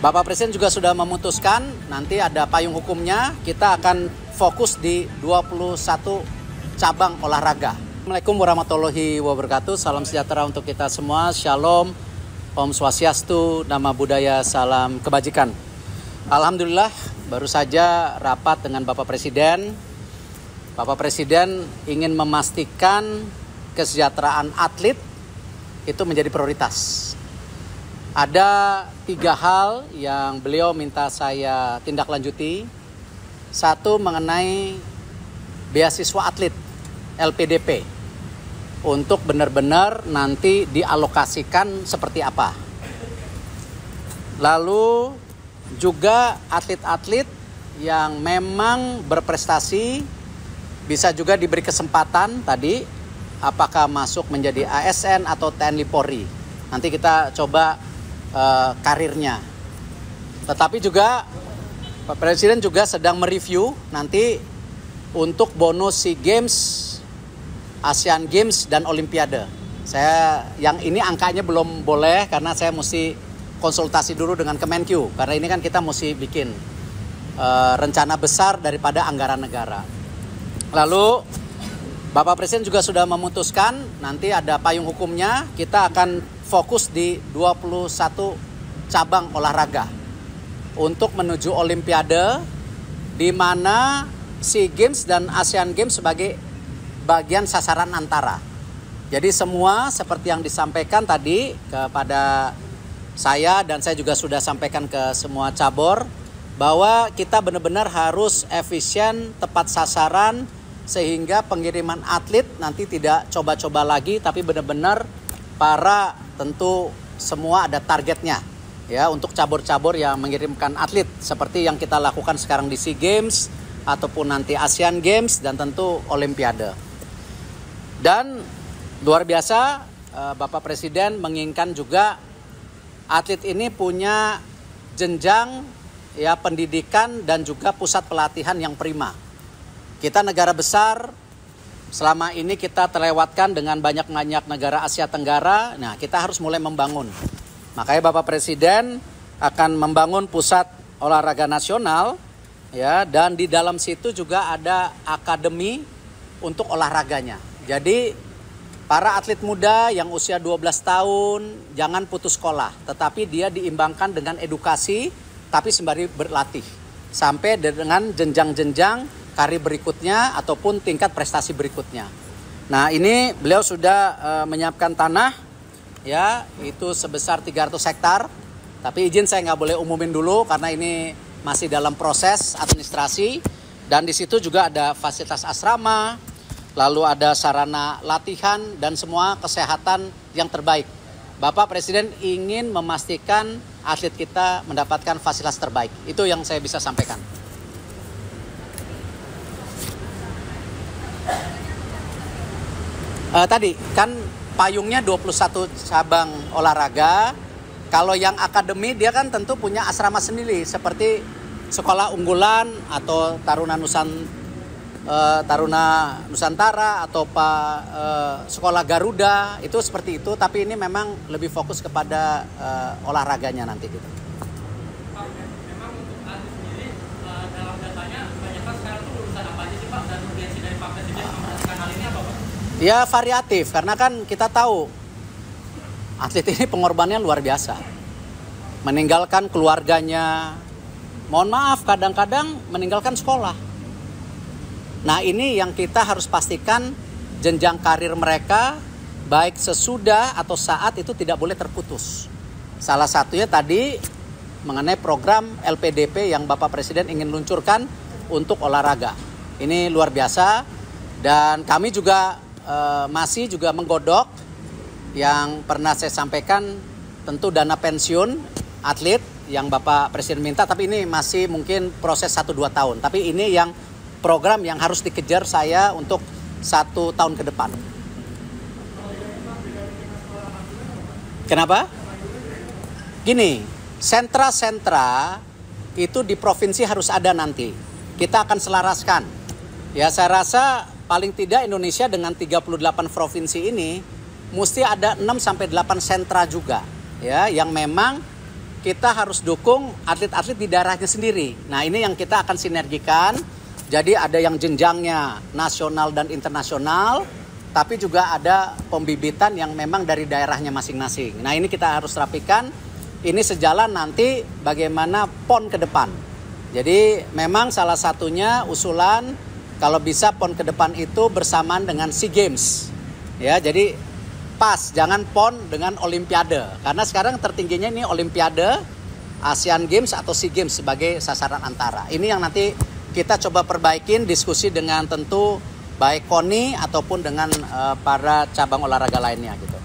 Bapak Presiden juga sudah memutuskan nanti ada payung hukumnya, kita akan fokus di 21 cabang olahraga. Assalamualaikum warahmatullahi wabarakatuh, salam sejahtera untuk kita semua, shalom, Om Swastiastu, Nama Budaya, salam kebajikan. Alhamdulillah baru saja rapat dengan Bapak Presiden. Bapak Presiden ingin memastikan kesejahteraan atlet itu menjadi prioritas. Ada 3 hal yang beliau minta saya tindak lanjuti. Satu, mengenai beasiswa atlet LPDP untuk benar-benar nanti dialokasikan seperti apa. Lalu juga atlet-atlet yang memang berprestasi bisa juga diberi kesempatan tadi apakah masuk menjadi ASN atau TNI Polri. Nanti kita coba karirnya. Tetapi juga Pak Presiden juga sedang mereview nanti untuk bonus SEA Games, Asian Games dan Olimpiade. Saya yang ini angkanya belum boleh karena saya mesti konsultasi dulu dengan Kemenkyu karena ini kan kita mesti bikin rencana besar daripada anggaran negara. Lalu Bapak Presiden juga sudah memutuskan nanti ada payung hukumnya, kita akan fokus di 21 cabang olahraga untuk menuju Olimpiade, di mana SEA Games dan Asian Games sebagai bagian sasaran antara. Jadi semua seperti yang disampaikan tadi kepada saya dan saya juga sudah sampaikan ke semua cabur bahwa kita benar-benar harus efisien, tepat sasaran, sehingga pengiriman atlet nanti tidak coba-coba lagi tapi benar-benar para tentu semua ada targetnya ya untuk cabur-cabur yang mengirimkan atlet seperti yang kita lakukan sekarang di SEA Games ataupun nanti Asian Games dan tentu Olimpiade. Dan luar biasa Bapak Presiden menginginkan juga atlet ini punya jenjang ya pendidikan dan juga pusat pelatihan yang prima. Kita negara besar, selama ini kita terlewatkan dengan banyak-banyak negara Asia Tenggara. Nah, kita harus mulai membangun. Makanya Bapak Presiden akan membangun pusat olahraga nasional ya, dan di dalam situ juga ada akademi untuk olahraganya. Jadi para atlet muda yang usia 12 tahun jangan putus sekolah, tetapi dia diimbangkan dengan edukasi tapi sembari berlatih sampai dengan jenjang-jenjang karir berikutnya ataupun tingkat prestasi berikutnya. Nah, ini beliau sudah menyiapkan tanah ya, itu sebesar 300 hektar. Tapi izin saya nggak boleh umumin dulu karena ini masih dalam proses administrasi. Dan di situ juga ada fasilitas asrama, lalu ada sarana latihan dan semua kesehatan yang terbaik. Bapak Presiden ingin memastikan atlet kita mendapatkan fasilitas terbaik. Itu yang saya bisa sampaikan. Tadi kan payungnya 21 cabang olahraga. Kalau yang akademi dia kan tentu punya asrama sendiri seperti sekolah unggulan atau Taruna Nusantara atau sekolah Garuda itu seperti itu. Tapi ini memang lebih fokus kepada olahraganya nanti gitu. Memang untuk atlet sendiri dalam datanya banyak kan sekarang tuh urusan apa aja sih Pak, dan urgensi dari Pak Presiden memastikan hal ini apa Pak? Ya variatif, karena kan kita tahu atlet ini pengorbanannya luar biasa. Meninggalkan keluarganya, mohon maaf kadang-kadang meninggalkan sekolah. Nah ini yang kita harus pastikan jenjang karir mereka baik sesudah atau saat itu tidak boleh terputus. Salah satunya tadi mengenai program LPDP yang Bapak Presiden ingin luncurkan untuk olahraga. Ini luar biasa dan kami juga masih juga menggodok yang pernah saya sampaikan tentu dana pensiun atlet yang Bapak Presiden minta, tapi ini masih mungkin proses 1-2 tahun. Tapi ini yang program yang harus dikejar saya untuk 1 tahun ke depan. Kenapa? Gini, sentra-sentra itu di provinsi harus ada nanti. Kita akan selaraskan. Ya saya rasa paling tidak Indonesia dengan 38 provinsi ini mesti ada 6-8 sentra juga ya yang memang kita harus dukung atlet-atlet di daerahnya sendiri. Nah, ini yang kita akan sinergikan. Jadi ada yang jenjangnya nasional dan internasional, tapi juga ada pembibitan yang memang dari daerahnya masing-masing. Nah, ini kita harus rapikan. Ini sejalan nanti bagaimana PON ke depan. Jadi memang salah satunya usulan kalau bisa PON ke depan itu bersamaan dengan SEA Games. Ya, jadi pas, jangan PON dengan Olimpiade. Karena sekarang tertingginya ini Olimpiade, Asian Games atau SEA Games sebagai sasaran antara. Ini yang nanti kita coba perbaikin, diskusi dengan tentu baik KONI ataupun dengan para cabang olahraga lainnya gitu.